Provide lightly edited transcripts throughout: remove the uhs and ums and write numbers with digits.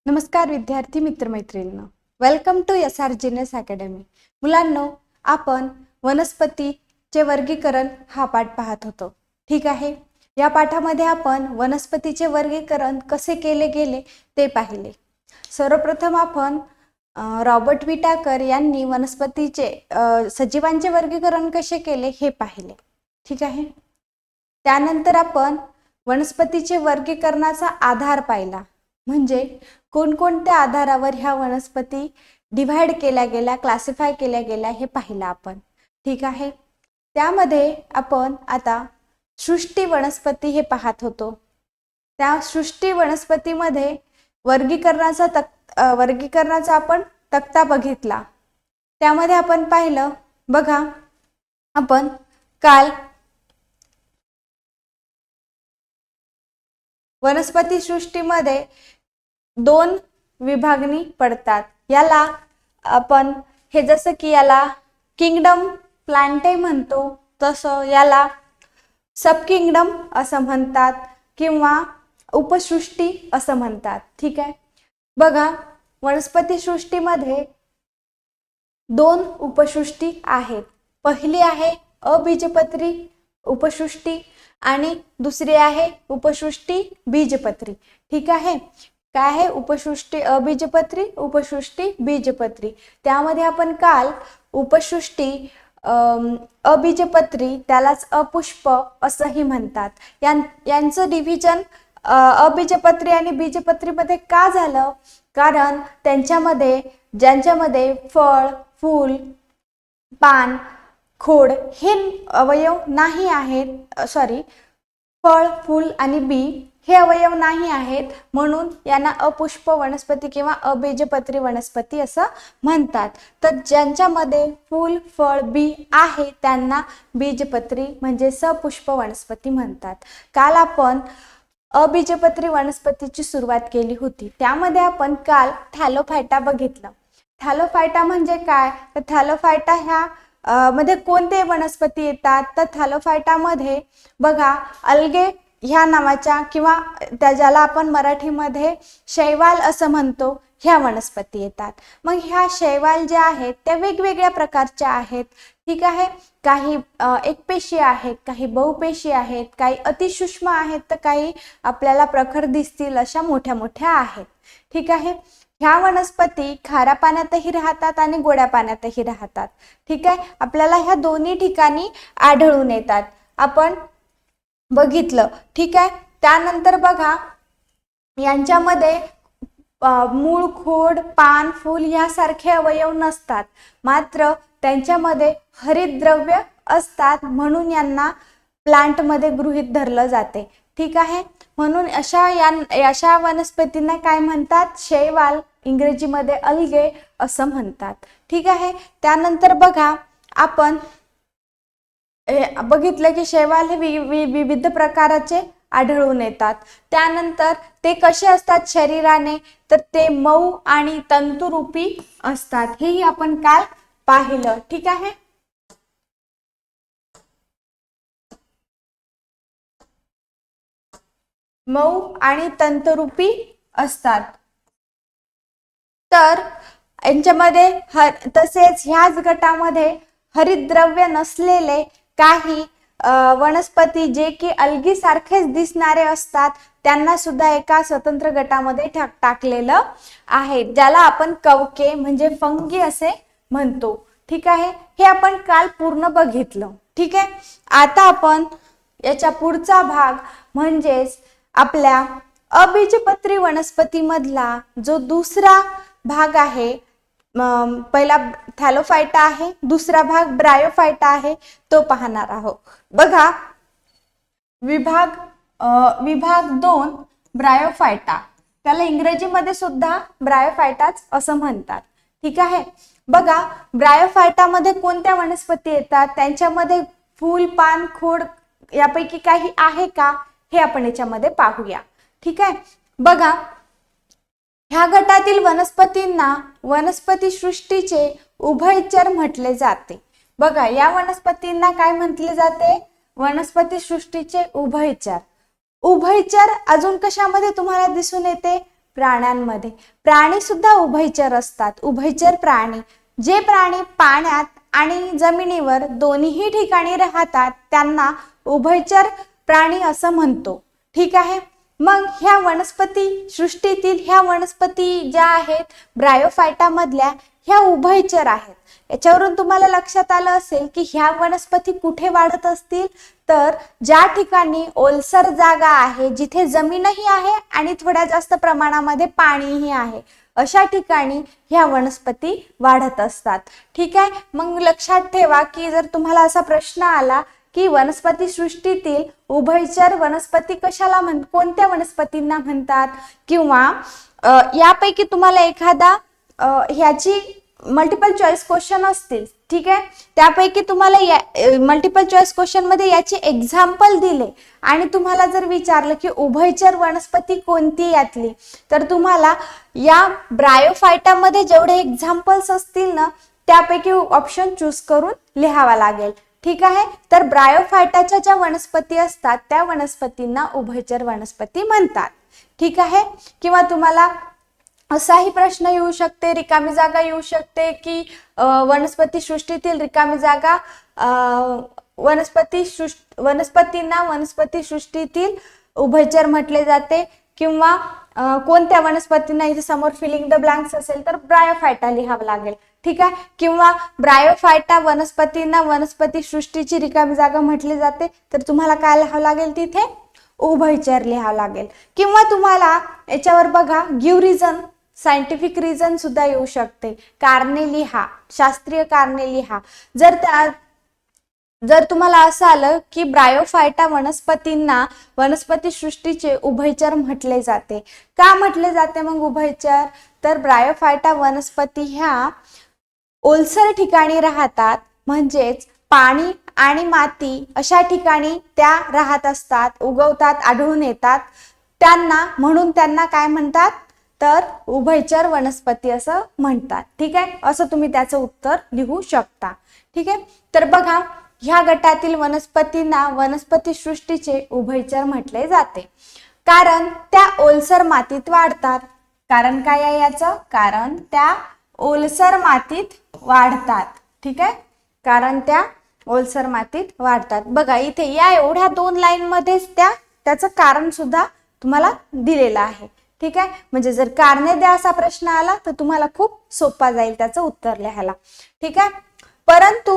नमस्कार विद्यार्थी मित्रमैत्रिणींनो, welcome to SR genius academy. मुलांनो, आपण वनस्पतीचे वर्गीकरण हा पाठ पाहत होतो. ठीक आहे. या पाठामध्ये आपण वनस्पतीचे वर्गीकरण कसे केले गेले ते पाहिले. सर्वप्रथम आपण रॉबर्ट विटाकर यांनी वनस्पतीचे सजीवांचे वर्गीकरण कसे केले हे पाहिले. ठीक आहे. त्यानंतर आपण वनस्पतीचे वर्गीकरणाचा आधार पाहिला, म्हणजे कोणकोणत्या आधारावर ह्या वनस्पती डिव्हाइड केल्या गेल्या, क्लासिफाय केल्या गेल्या हे पाहिलं आपण. ठीक आहे. त्यामध्ये आपण आता सृष्टी वनस्पती हे पाहत होतो. त्या सृष्टी वनस्पतीमध्ये वर्गीकरणाचा आपण तक्ता बघितला. त्यामध्ये आपण पाहिलं, बघा, आपण काल वनस्पती सृष्टीमध्ये दोन विभागणी पडतात. याला आपण हे जसं की याला किंगडम प्लांटे म्हणतो, तसं याला सब किंगडम असं म्हणतात किंवा उपसृष्टी असं म्हणतात. ठीक आहे. बघा, वनस्पती सृष्टीमध्ये दोन उपसृष्टी आहेत. पहिली आहे अबीजपत्री उपसृष्टी आणि दुसरी आहे उपसृष्टी बीजपत्री. ठीक आहे. काय आहे? उपसृष्टी अबीजपत्री, उपसृष्टी बीजपत्री. त्यामध्ये आपण काल उपसृष्टी अबीजपत्री, त्यालाच अपुष्प असंही म्हणतात, यांचं डिव्हिजन अबीजपत्री आणि बीजपत्रीमध्ये का झालं? कारण ज्यांच्यामध्ये फळ, फूल, पान, खोड हे अवयव नाही आहेत, फळ, फूल आणि बी हे अवयव नाही आहेत, म्हणून यांना अपुष्प वनस्पती किंवा अबीजपत्री वनस्पती असं म्हणतात. तर ज्यांच्यामध्ये फूल, फळ, बी आहे त्यांना बीजपत्री म्हणजे सपुष्प वनस्पती म्हणतात. काल आपण अबीजपत्री वनस्पतीची सुरुवात केली होती. त्यामध्ये आपण काल थॅलोफायटा बघितलं. थॅलोफायटा म्हणजे काय? तर थॅलोफायटा ह्या मध्ये कोणते वनस्पती येतात? तर थॅलोफायटामध्ये बघा, अल्गे ह्या नावाच्या किंवा त्या ज्याला आपण मराठीमध्ये शैवाल असं म्हणतो, ह्या वनस्पती येतात. मग ह्या शैवाल ज्या आहेत त्या वेगवेगळ्या प्रकारच्या आहेत. ठीक आहे. काही एकपेशी आहेत, काही बहुपेशी आहेत, काही अतिसूक्ष्म आहेत, तर काही आपल्याला प्रखर दिसतील अशा मोठ्या मोठ्या आहेत. ठीक आहे. ह्या वनस्पती खाऱ्या पाण्यातही राहतात आणि गोड्या पाण्यातही राहतात. ठीक आहे. आपल्याला ह्या दोन्ही ठिकाणी आढळून येतात, आपण बघितलं. ठीक आहे. त्यानंतर बघा, यांच्यामध्ये मूळ, खोड, पान, फूल यासारखे अवयव नसतात, मात्र त्यांच्यामध्ये हरितद्रव्य असतात, म्हणून यांना प्लांटमध्ये गृहीत धरलं जाते. ठीक आहे. म्हणून अशा वनस्पतींना काय म्हणतात? शैवाल, इंग्रजीमध्ये अल्गे असं म्हणतात. ठीक आहे. त्यानंतर बघा, आपण बघितलं की शैवाल हे विविध प्रकाराचे आढळून येतात. त्यानंतर ते कसे असतात शरीराने? तर ते मऊ आणि तंतुरूपी असतात, हेही आपण काल पाहिलं. ठीक आहे. मऊ आणि तंतुरूपी असतात. तर यांच्यामध्ये तसेच ह्याच गटामध्ये हरितद्रव्य नसलेले काही वनस्पती जे की अल्गी सारखेच दिसणारे असतात, त्यांना सुद्धा एका स्वतंत्र गटामध्ये टाकलेलं आहे, ज्याला आपण कवके म्हणजे फंगी असे म्हणतो. ठीक आहे. हे आपण काल पूर्ण बघितलं. ठीक आहे. आता आपण याच्या पुढचा भाग म्हणजेच आपल्या अबीजपत्री वनस्पतीमधला जो दुसरा भाग आहे, पहिला थॅलोफायटा आहे, दुसरा भाग ब्रायोफायटा आहे, तो पाहणार आहोत. बघा, विभाग 2 ब्रायोफायटा, त्याला इंग्रजीमध्ये सुद्धा ब्रायोफायटाच असं म्हणतात. ठीक आहे. बघा, ब्रायोफायटामध्ये कोणत्या वनस्पती येतात? त्यांच्यामध्ये फूल, पान, खोड यापैकी काही आहे का हे आपण याच्यामध्ये पाहूया. ठीक आहे. बघा, ह्या गटातील वनस्पतींना वनस्पती सृष्टीचे उभयचर म्हटले जाते. बघा, या वनस्पतींना काय म्हटले जाते? वनस्पती सृष्टीचे उभयचर. उभयचर अजून कशामध्ये तुम्हाला दिसून येते? प्राण्यांमध्ये. प्राणी सुद्धा उभयचर असतात. उभयचर प्राणी, जे प्राणी पाण्यात आणि जमिनीवर दोन्ही ठिकाणी राहतात त्यांना उभयचर प्राणी असं म्हणतो. ठीक आहे. मग ह्या वनस्पती सृष्टीतील ह्या वनस्पती ज्या आहेत ब्रायोफायटा मधल्या, ह्या उभयचर आहेत. याच्यावरून तुम्हाला लक्षात आलं असेल की ह्या वनस्पती कुठे वाढत असतील, तर ज्या ठिकाणी ओलसर जागा आहे, जिथे जमीनही आहे आणि थोड्या जास्त प्रमाणामध्ये पाणीही आहे, अशा ठिकाणी ह्या वनस्पती वाढत असतात. ठीक आहे. मग लक्षात ठेवा की जर तुम्हाला असा प्रश्न आला की वनस्पती सृष्टीतील उभयचर वनस्पती कशाला कोणत्या वनस्पतींना म्हणतात, किंवा यापैकी तुम्हाला एखादा ह्याची मल्टिपल चॉईस क्वेश्चन असतील. ठीक आहे. त्यापैकी तुम्हाला मल्टिपल चॉईस क्वेश्चन मध्ये याची एक्झाम्पल दिले आणि तुम्हाला जर विचारलं की उभयचर वनस्पती कोणती यातली, तर तुम्हाला या ब्रायोफायटा मध्ये जेवढे एक्झाम्पल्स असतील ना, त्यापैकी ऑप्शन चूज करून लिहावा लागेल. ठीक आहे. तर ब्रायोफायटाच्या ज्या वनस्पती असतात त्या वनस्पतींना उभयचर वनस्पती म्हणतात. ठीक आहे. किंवा तुम्हाला असाही प्रश्न येऊ शकते, रिकामी जागा येऊ शकते की वनस्पती सृष्टीतील रिकामी जागा वनस्पतींना वनस्पती सृष्टीतील उभयचर म्हटले जाते, किंवा कोणत्या वनस्पतींना, इथे समोर फिलिंग द ब्लँक्स असेल तर ब्रायोफायटा लिहावं लागेल. ठीक आहे. किंवा ब्रायोफायटा वनस्पतींना वनस्पती सृष्टीची रिकामी जागा म्हटले जाते, तर तुम्हाला काय लिहावं लागेल, तिथे उभयचर लिहावं लागेल. किंवा तुम्हाला याच्यावर बघा गिव्ह रिझन, सायंटिफिक रिझन सुद्धा येऊ शकते. कारणे लिहा, शास्त्रीय कारणे लिहा. जर तुम्हाला असं आलं की ब्रायोफायटा वनस्पतींना वनस्पती सृष्टीचे उभयचर म्हटले जाते, का म्हटले जाते मग उभयचर, तर ब्रायोफायटा वनस्पती ह्या ओलसर ठिकाणी राहतात, म्हणजेच पाणी आणि माती अशा ठिकाणी त्या राहत असतात, उगवतात, आढळून येतात. म्हणून त्यांना काय म्हणतात, तर उभयचर वनस्पती असं म्हणतात. ठीक आहे. असं तुम्ही त्याचं उत्तर लिहू शकता. ठीक आहे. तर बघा, ह्या गटातील वनस्पतींना वनस्पती सृष्टीचे उभयचर म्हटले जाते, कारण त्या ओलसर मातीत वाढतात. कारण काय आहे याचं, कारण त्या ओलसर मातीत वाढतात. ठीक आहे. कारण त्या ओलसर मातीत वाढतात. बघा इथे या एवढ्या 2 लाईन मध्येच त्याचं कारण सुद्धा तुम्हाला दिलेलं आहे. ठीक आहे. म्हणजे जर कारणे द्या असा प्रश्न आला तर तुम्हाला खूप सोपा जाईल त्याचं उत्तर लिहायला. ठीक आहे. परंतु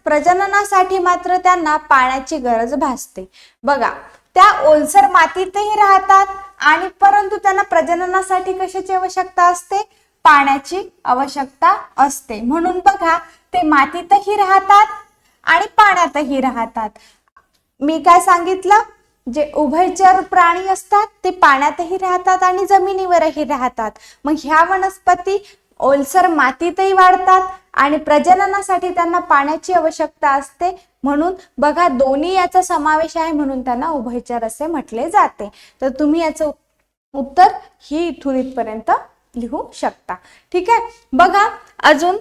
प्रजननासाठी मात्र त्यांना पाण्याची गरज भासते. बघा, त्या ओलसर मातीतही राहतात आणि परंतु त्यांना प्रजननासाठी कशाची आवश्यकता असते, पाण्याची आवश्यकता असते. म्हणून बघा, ते मातीतही राहतात आणि पाण्यातही राहतात. मी काय सांगितलं, जे उभयचर प्राणी असतात ते पाण्यातही राहतात आणि जमिनीवरही राहतात. मग ह्या वनस्पती ओलसर मातीतही वाढतात आणि प्रजननासाठी त्यांना पाण्याची आवश्यकता असते. म्हणून बघा, दोन्ही याचा समावेश आहे, म्हणून त्यांना उभयचर असे म्हटले जाते. तर तुम्ही याचं उत्तर ही इथून इथपर्यंत लिहू शकता. ठीक आहे. बघा, अजून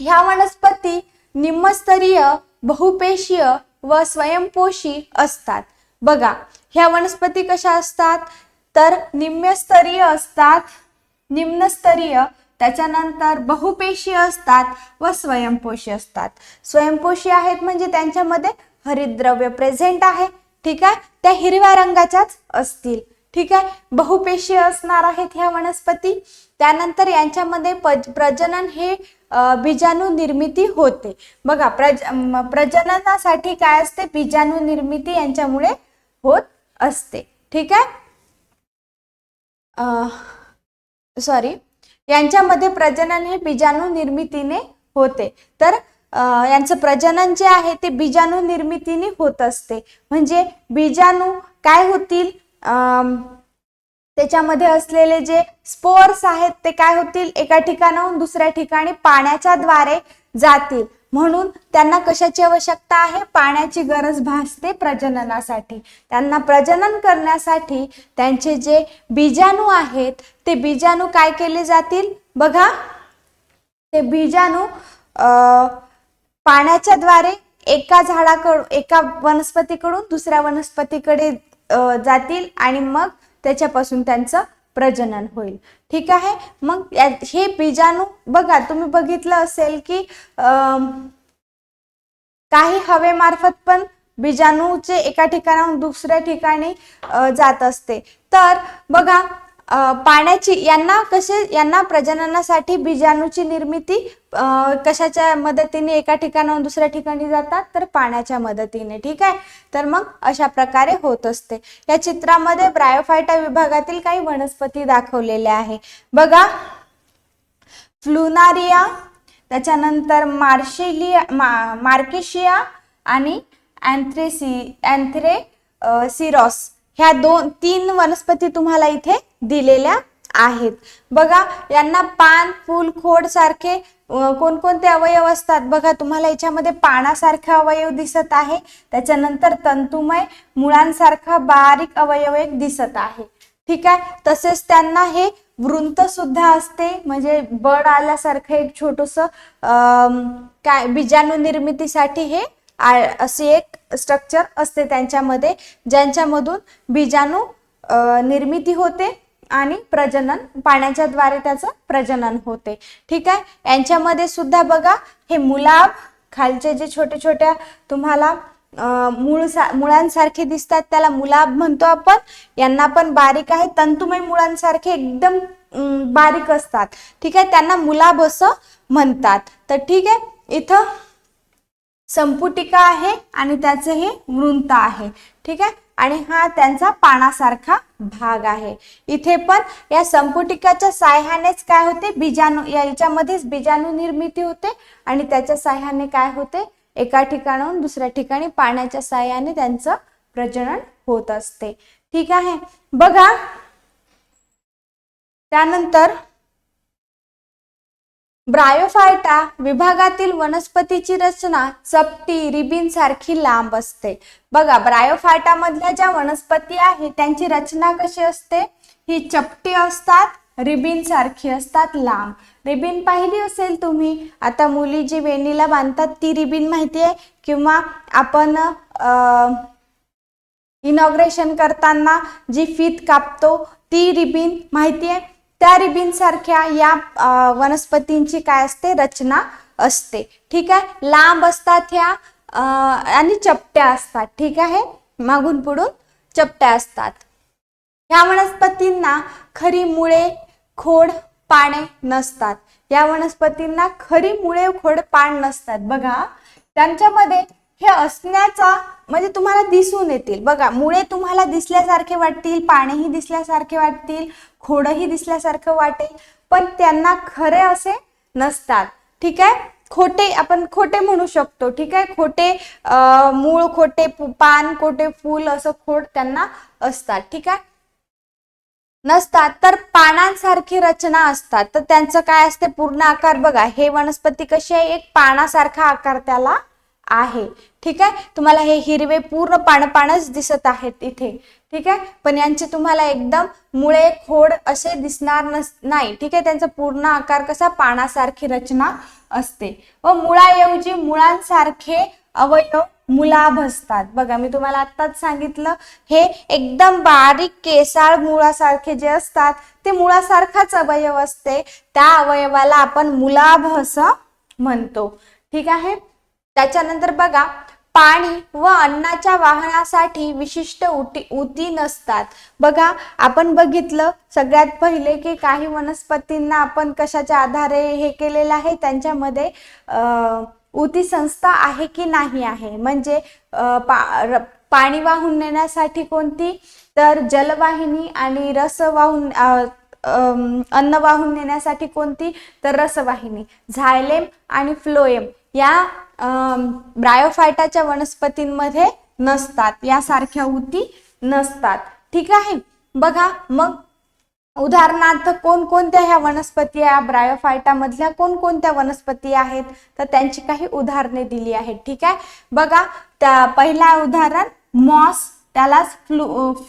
ह्या वनस्पती निम्नस्तरीय, बहुपेशीय व स्वयंपोषी असतात. बघा, ह्या वनस्पती कशा असतात, तर निम्नस्तरीय असतात, निम्नस्तरीय, त्याच्यानंतर बहुपेशीय असतात व स्वयंपोषी असतात. स्वयंपोषी आहेत म्हणजे त्यांच्यामध्ये हरितद्रव्य प्रेझेंट आहे. ठीक आहे. त्या हिरव्या रंगाच्याच असतील. ठीक आहे. बहुपेशीय असणार आहेत ह्या वनस्पती. त्यानंतर यांच्यामध्ये प्रजनन हे बीजाणू निर्मिती होते. बघा, प्रजननासाठी काय असते, बीजाणू निर्मिती यांच्यामुळे होत असते. ठीक आहे. यांच्यामध्ये प्रजनन हे बीजाणू निर्मितीने होते. तर यांचं प्रजनन जे आहे ते बीजाणू निर्मितीने होत असते. म्हणजे बीजाणू काय होतील, त्याच्यामध्ये असलेले जे स्पोर्स आहेत ते काय होतील, एका ठिकाणाहून दुसऱ्या ठिकाणी पाण्याच्या द्वारे जातील. म्हणून त्यांना कशाची आवश्यकता आहे, पाण्याची गरज भासते प्रजननासाठी. त्यांना प्रजनन करण्यासाठी त्यांचे जे बीजाणू आहेत ते बीजाणू काय केले जातील, बघा, ते बीजाणू पाण्याच्या द्वारे एका वनस्पतीकडून दुसऱ्या वनस्पतीकडे जातील आणि मग त्याच्यापासून त्यांचं प्रजनन होईल. ठीक आहे. मग हे बीजाणू बघा, तुम्ही बघितलं असेल की काही हवेमार्फत पण बीजाणूचे एका ठिकाणाहून दुसऱ्या ठिकाणी जात असते. तर बघा पाण्याची यांना प्रजननासाठी बीजाणूची निर्मिती कशाच्या मदतीने एका ठिकाणाहून दुसऱ्या ठिकाणी जातात, तर पाण्याच्या मदतीने. ठीक आहे. तर मग अशा प्रकारे होत असते. या चित्रामध्ये ब्रायोफायटा विभागातील काही वनस्पती दाखवलेल्या आहे. बघा, फ्लुनारिया, त्याच्यानंतर मार्केशिया आणि अँथ्रेसिरॉस ह्या 3 वनस्पती तुम्हाला इथे दिलेल्या आहेत. बघा, यांना पान, फूल, खोड सारखे कोणकोणते अवयव असतात. बघा, तुम्हाला याच्यामध्ये पानासारखा अवयव दिसत आहे, त्याच्यानंतर तंतुमय मुळांसारखा बारीक अवयव एक दिसत आहे. ठीक आहे. तसेच त्यांना हे वृंत सुद्धा असते, म्हणजे बळ आल्यासारखं एक छोटस काय बीजाणू निर्मितीसाठी हे असे एक स्ट्रक्चर असते त्यांच्यामध्ये, ज्यांच्यामधून बीजाणू निर्मिती होते आणि प्रजनन पाण्याच्या द्वारे त्याचं प्रजनन होते. ठीक आहे. यांच्यामध्ये सुद्धा बघा, हे मुलाब खालचे जे छोटे छोट्या तुम्हाला मुळांसारखे दिसतात त्याला मुलाब म्हणतो आपण. यांना पण बारीक आहे, तंतुमय मुळांसारखे एकदम बारीक असतात. ठीक आहे. त्यांना मुलाब असं म्हणतात. तर ठीक आहे, इथं संपुटिका आहे आणि त्याचे हे वृंत आहे. ठीक आहे. आणि हा त्यांचा पानासारखा भाग आहे. इथे पण या संपुटिकाच्या साह्यानेच काय होते, बीजाणू याच्यामध्येच बीजाणू निर्मिती होते आणि त्याच्या साह्याने काय होते, एका ठिकाणाहून दुसऱ्या ठिकाणी पाण्याच्या साह्याने त्यांचं प्रजनन होत असते. ठीक आहे. बघा, त्यानंतर ब्रायोफायटा विभागातील वनस्पतीची रचना चपटी रिबीन सारखी लांब असते. बघा, ब्रायोफायटा मधल्या ज्या वनस्पती आहेत त्यांची रचना कशी असते, ही चपटी असतात, रिबीन सारखी असतात, लांब. रिबीन पाहिली असेल तुम्ही, आता मुली जी वेणीला बांधतात ती रिबीन माहिती आहे, किंवा आपण इनॉग्रेशन करताना जी फीत कापतो ती रिबीन माहिती आहे. त्या रिबीन सारख्या या वनस्पतींची काय असते, रचना असते. ठीक आहे. लांब असतात ह्या आणि चपट्या असतात. ठीक आहे. मागून पुढून चपट्या असतात. ह्या वनस्पतींना खरी मुळे, खोड, पाने नसतात. या वनस्पतींना खरी मुळे, खोड, पान नसतात. बघा, त्यांच्यामध्ये हे असण्याचा म्हणजे तुम्हाला दिसून येतील. बघा, मुळे तुम्हाला दिसल्यासारखे वाटतील, पानेही दिसल्यासारखे वाटतील, खोडही दिसल्यासारखं वाटेल, पण त्यांना खरे असे नसतात. ठीक आहे. खोटे आपण खोटे म्हणू शकतो. ठीक आहे. खोटे मूळ, खोटे पान, खोटे फूल असं खोड त्यांना असतात. ठीक आहे. नसतात. तर पानांसारखी रचना असतात. तर त्यांचं काय असते, पूर्ण आकार. बघा, हे वनस्पती कशी आहे, एक पानासारखा आकार त्याला आहे. ठीक आहे. तुम्हाला हे हिरवे पूर्ण पानच दिसत आहेत इथे. ठीक आहे. पण यांचे तुम्हाला एकदम मुळे, खोड असे दिसणार नाही. ठीक आहे. त्यांचा पूर्ण आकार कसा, पानासारखी रचना असते. व मुळाऐवजी मुळांसारखे अवयव मुलाभ असतात. बघा, मी तुम्हाला आत्ताच सांगितलं, हे एकदम बारीक केसाळ मुळासारखे जे असतात ते मुळासारखाच अवयव असते. त्या अवयवाला आपण मुलाभ असं म्हणतो. ठीक आहे. त्याच्यानंतर बघा, पाणी व अन्नाच्या वाहनासाठी विशिष्ट ऊती नसतात. बघा, आपण बघितलं सगळ्यात पहिले की काही वनस्पतींना आपण कशाच्या आधारे हे केलेलं आहे, त्यांच्यामध्ये ऊती संस्था आहे की नाही आहे. म्हणजे पाणी वाहून नेण्यासाठी कोणती, तर जलवाहिनी, आणि अन्न वाहून नेण्यासाठी कोणती, तर रसवाहिनी. झायलेम आणि फ्लोएम या ब्रायोफायटाच्या वनस्पतींमध्ये नसतात, यासारख्या ऊती नसतात. ठीक आहे. बघा, मग उदाहरणार्थ कोणकोणत्या ह्या वनस्पती या ब्रायोफायटा मधल्या कोणकोणत्या वनस्पती आहेत, तर त्यांची काही उदाहरणे दिली आहेत. ठीक आहे. बघा, त्या पहिला उदाहरण मॉस, त्यालाच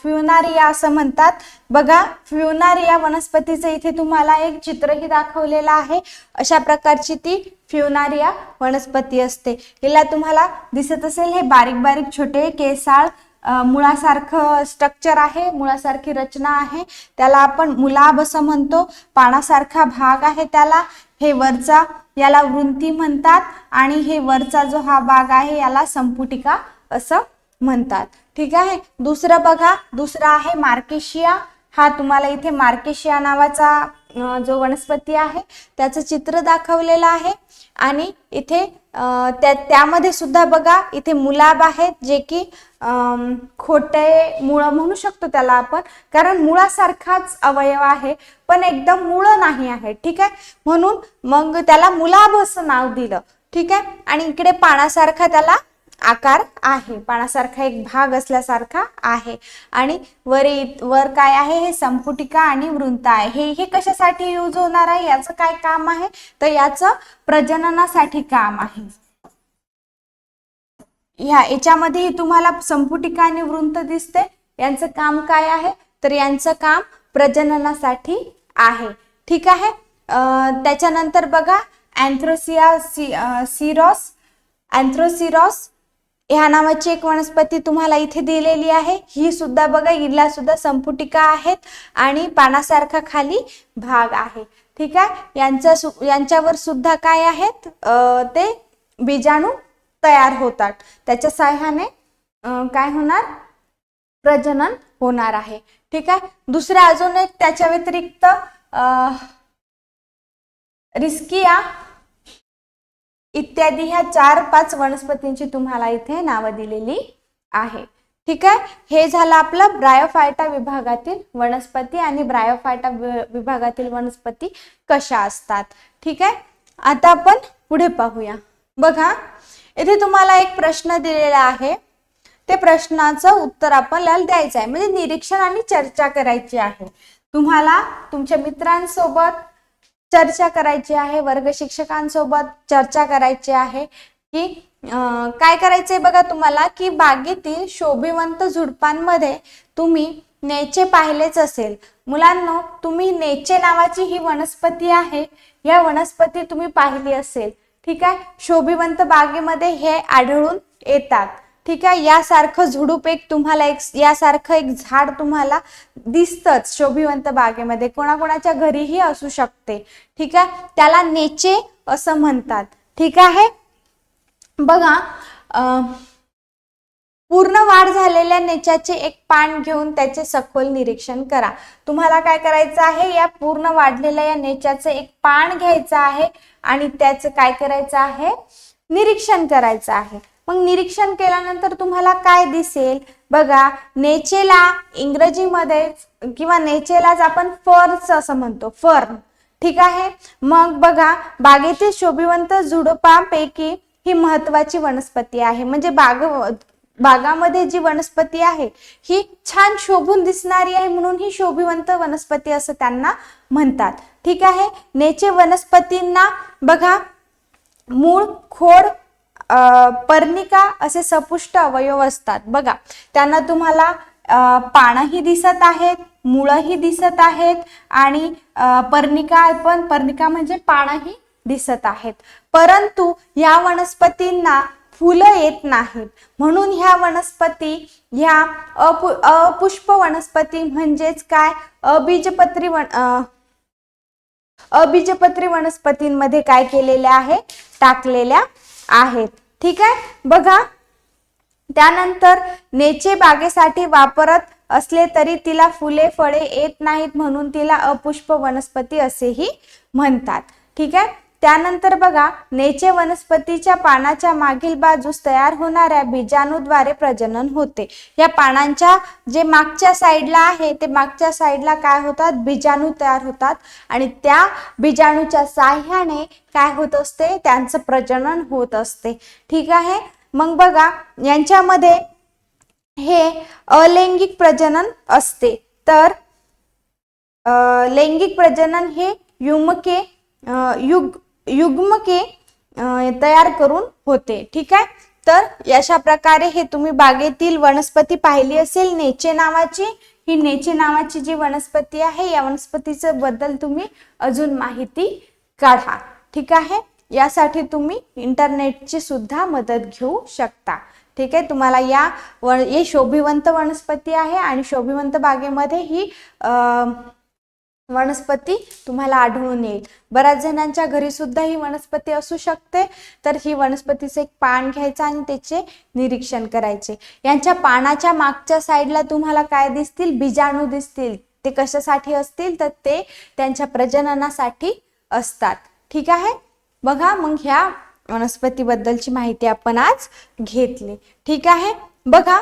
फ्युनारिया असं म्हणतात. बघा, फ्युनारिया वनस्पतीचं इथे तुम्हाला एक चित्रही दाखवलेलं आहे. अशा प्रकारची ती फ्युनारिया वनस्पती असते. हिला तुम्हाला दिसत असेल, हे बारीक बारीक छोटे केसाळ मुळासारखं स्ट्रक्चर आहे, मुळासारखी रचना आहे, त्याला आपण मुलाब असं म्हणतो. पानासारखा भाग आहे त्याला, हे वरचा याला वृंती म्हणतात आणि हे वरचा जो हा भाग आहे याला संपुटिका असं म्हणतात. ठीक आहे. दुसरं बघा, दुसरा आहे मार्केशिया. हा तुम्हाला इथे मार्केशिया नावाचा जो वनस्पती आहे त्याचं चित्र दाखवलेलं आहे आणि इथे त्यामध्ये सुद्धा बघा इथे मुलाब आहेत जे की खोटे मुळ म्हणू शकतो त्याला आपण, कारण मुळासारखाच अवयव आहे पण एकदम मुळ नाही आहे. ठीक आहे, म्हणून मग त्याला मुलाब असं नाव दिलं. ठीक आहे, आणि इकडे पानासारखा त्याला आकार आहे, पानासारखा एक भाग असल्यासारखा आहे आणि वर काय आहे, हे संपुटिका आणि वृंत आहे. हे कशासाठी यूज होणार आहे, याचं काय काम आहे, तर याचं प्रजननासाठी काम आहे. याच्यामध्ये तुम्हाला संपुटिका आणि वृंत दिसते, यांचं काम काय आहे, तर यांचं काम प्रजननासाठी आहे. ठीक आहे. त्याच्यानंतर बघा अँथ्रोसिरॉस ह्या नावाची एक वनस्पती तुम्हाला इथे दिलेली आहे. ही सुद्धा बघा, हिला सुद्धा संपुटिका आहेत आणि पानासारखा खाली भाग आहे. ठीक आहे, यांच्यावर सुद्धा काय आहेत, ते बीजाणू तयार होतात, त्याच्या साह्याने काय होणार, प्रजनन होणार आहे. ठीक आहे. दुसरा अजून एक त्याच्या व्यतिरिक्त रिस्किया इत्यादी ह्या 4-5 वनस्पतींची तुम्हाला इथे नावं दिलेली आहे. ठीक आहे, हे झालं आपलं ब्रायोफायटा विभागातील वनस्पती आणि ब्रायोफायटा विभागातील वनस्पती कशा असतात. ठीक आहे, आता आपण पुढे पाहूया. बघा इथे तुम्हाला एक प्रश्न दिलेला आहे, ते प्रश्नाचं उत्तर आपल्याला द्यायचं आहे, म्हणजे निरीक्षण आणि चर्चा करायची आहे. तुम्हाला तुमच्या मित्रांसोबत चर्चा करायची आहे, वर्ग शिक्षकांसोबत चर्चा करायची आहे की काय करायचंय बघा तुम्हाला, की बागेतील शोभिवंत झुडपांमध्ये तुम्ही नेचे पाहिलेच असेल. मुलांनो, तुम्ही नेचे नावाची ही वनस्पती आहे, या वनस्पती तुम्ही पाहिली असेल. ठीक आहे, शोभिवंत बागेमध्ये हे आढळून येतात. ठीक आहे, यासारखं झुडूप तुम्हाला यासारखं एक झाड तुम्हाला दिसतच शोभिवंत बागेमध्ये, कोणाकोणाच्या घरीही असू शकते. ठीक आहे, त्याला नेचे असं म्हणतात. ठीक आहे, बघा पूर्ण वाढ झालेल्या नेच्याचे एक पान घेऊन त्याचे सखोल निरीक्षण करा. तुम्हाला काय करायचं आहे, या पूर्ण वाढलेल्या या नेच्याचं एक पान घ्यायचं आहे आणि त्याचं काय करायचं आहे, निरीक्षण करायचं आहे. मग निरीक्षण केल्यानंतर तुम्हाला काय दिसेल बघा, नेचेला इंग्रजीमध्ये किंवा नेचेलाच आपण फर्स असं म्हणतो, फर्न. ठीक आहे, मग बघा बागेतील शोभिवंत झुडपांपैकी ही महत्वाची वनस्पती आहे. म्हणजे बागामध्ये जी वनस्पती आहे ही छान शोभून दिसणारी आहे, म्हणून ही शोभिवंत वनस्पती असं त्यांना म्हणतात. ठीक आहे, नेचे वनस्पतींना बघा मूळ, खोड, पर्णिका असे सपुष्ट अवयव असतात. बघा त्यांना तुम्हाला पानही दिसत आहेत, मुळही दिसत आहेत आणि पर्णिका म्हणजे पानही दिसत आहेत. परंतु या वनस्पतींना फुलं येत नाहीत, म्हणून ह्या वनस्पती ह्या अपुष्प वनस्पती म्हणजेच काय, अबीजपत्री वनस्पतींमध्ये काय केलेल्या आहे, टाकलेल्या आहेत. ठीक आहे, बघा त्यानंतर नेचे बागेसाठी वापरत असले तरी तिला फुले फळे येत नाहीत, म्हणून तिला अपुष्प वनस्पती असेही म्हणतात. ठीक आहे, त्यानंतर बघा नेचे वनस्पतीच्या पानाच्या मागील बाजूस तयार होणाऱ्या बीजाणूद्वारे प्रजनन होते. या पानांच्या जे मागच्या साईडला आहे ते मागच्या साईडला काय होतात, बीजाणू तयार होतात आणि त्या बीजाणूच्या साह्याने काय होत असते, त्यांचं प्रजनन होत असते. ठीक आहे, मग बघा यांच्यामध्ये हे अलैंगिक प्रजनन असते, तर लैंगिक प्रजनन हे युग्मके तयार करून होते. ठीक आहे, तर अशा प्रकारे हे तुम्ही बागेतील वनस्पती पाहिली असेल नेचे नावाची. ही नेचे नावाची जी वनस्पती आहे या वनस्पतीचं बद्दल तुम्ही अजून माहिती काढा. ठीक आहे, यासाठी तुम्ही इंटरनेटची सुद्धा मदत घेऊ शकता. ठीक आहे, तुम्हाला हे शोभिवंत वनस्पती आहे आणि शोभिवंत बागेमध्ये ही वनस्पती तुम्हाला आढळून येईल. बऱ्याच जणांच्या घरी सुद्धा ही वनस्पती असू शकते. तर ही वनस्पतीचे एक पान घ्यायचं आणि त्याचे निरीक्षण करायचे. यांच्या पानाच्या मागच्या साईडला तुम्हाला काय दिसतील, बीजाणू दिसतील. ते कशासाठी असतील, तर ते त्यांच्या प्रजननासाठी असतात. ठीक आहे, बघा मग ह्या वनस्पतीबद्दलची माहिती आपण आज घेतली. ठीक आहे, बघा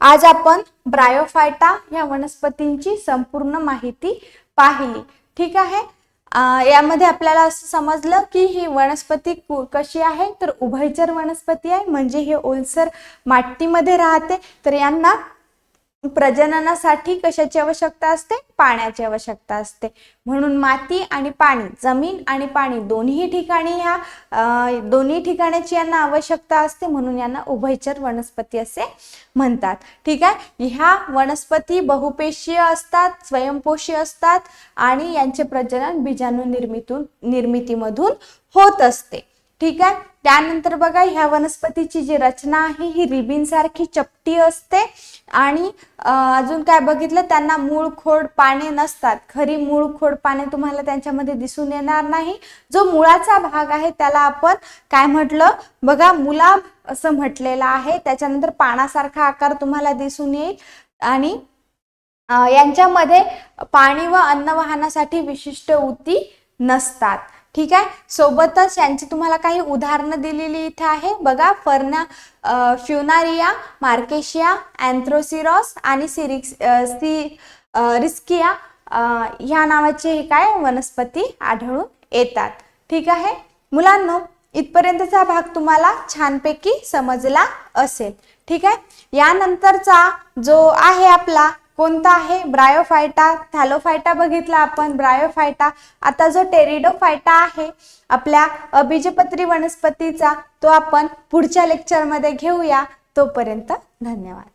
आज आपण ब्रायोफायटा या वनस्पतींची संपूर्ण माहिती पाहिली. ठीक आहे, यामध्ये आपल्याला असं समजलं की ही वनस्पती कशी आहे, तर उभयचर वनस्पती आहे. म्हणजे हे ओलसर मातीमध्ये राहते. तर यांना प्रजननासाठी कशाची आवश्यकता असते, पाण्याची आवश्यकता असते. म्हणून माती आणि पाणी, जमीन आणि पाणी दोन्ही ठिकाणाची यांना आवश्यकता असते. म्हणून यांना उभयचर वनस्पती असे म्हणतात. ठीक आहे, ह्या वनस्पती बहुपेशीय असतात, स्वयंपोषी असतात आणि यांचे प्रजनन बीजाणू निर्मितीमधून होत असते. ठीक आहे, त्यानंतर बघा ह्या वनस्पतीची जी रचना आहे ही रिबीन सारखी चपटी असते. आणि अजून काय बघितलं, त्यांना मूळ खोड पाने नसतात. खरी मूळ खोड पाने तुम्हाला त्यांच्यामध्ये दिसून येणार नाही. जो मुळाचा भाग आहे त्याला आपण काय म्हटलं, बघा मुलाब असं म्हटलेलं आहे. त्याच्यानंतर पानासारखा आकार तुम्हाला दिसून येईल आणि यांच्यामध्ये पाणी व अन्न वाहनासाठी विशिष्ट ऊती नसतात. ठीक आहे, सोबतच यांची तुम्हाला काही उदाहरणं दिलेली इथे आहे. बघा फ्युनारिया, मार्केशिया, अँथ्रोसिरॉस आणि रिस्किया ह्या नावाचे काय वनस्पती आढळून येतात. ठीक आहे मुलांनो, इथपर्यंतचा भाग तुम्हाला छानपैकी समजला असेल. ठीक आहे, यानंतरचा जो आहे आपला कोणता आहे, ब्रायोफायटा. थॅलोफायटा बघितला आपण, ब्रायोफायटा. आता जो टेरिडोफायटा आहे आपल्या अबीजपत्री वनस्पतीचा, तो आपण पुढच्या लेक्चरमध्ये घेऊया. तोपर्यंत धन्यवाद.